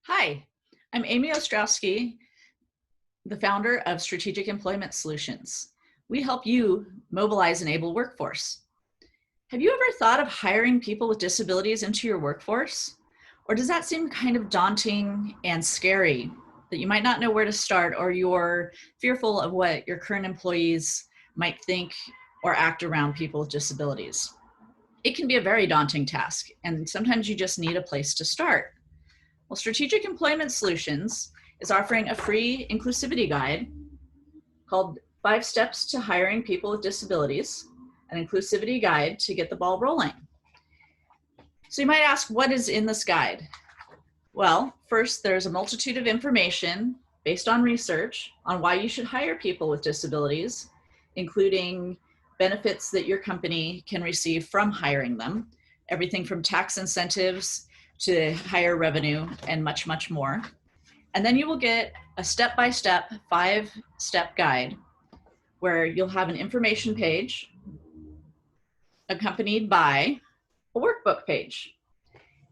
Hi, I'm Amy Ostrowski, the founder of Strategic Employment Solutions. We help you mobilize an able workforce. Have you ever thought of hiring people with disabilities into your workforce? Or does that seem kind of daunting and scary that you might not know where to start, or you're fearful of what your current employees might think or act around people with disabilities? It can be a very daunting task, and sometimes you just need a place to start. Well, Strategic Employment Solutions is offering a free inclusivity guide called 5 Steps to Hiring People with Disabilities, an inclusivity guide to get the ball rolling. So you might ask, what is in this guide? Well, first, there's a multitude of information based on research on why you should hire people with disabilities, including benefits that your company can receive from hiring them, everything from tax incentives to higher revenue and much, much more. And then you will get a step-by-step 5-step guide where you'll have an information page accompanied by a workbook page.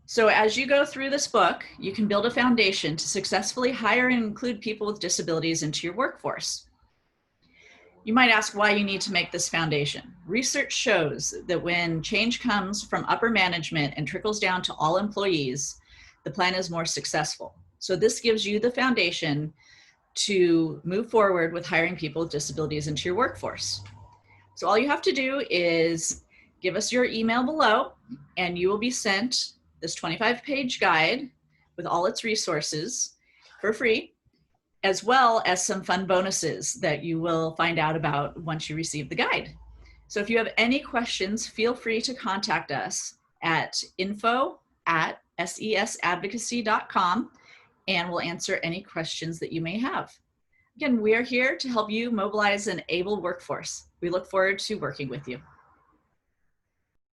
So as you go through this book, you can build a foundation to successfully hire and include people with disabilities into your workforce. You might ask why you need to make this foundation. Research shows that when change comes from upper management and trickles down to all employees, the plan is more successful. So this gives you the foundation to move forward with hiring people with disabilities into your workforce. So all you have to do is give us your email below, and you will be sent this 25-page guide with all its resources for free, as well as some fun bonuses that you will find out about once you receive the guide. So if you have any questions, feel free to contact us at info@sesadvocacy.com, and we'll answer any questions that you may have. Again, we are here to help you mobilize an able workforce. We look forward to working with you.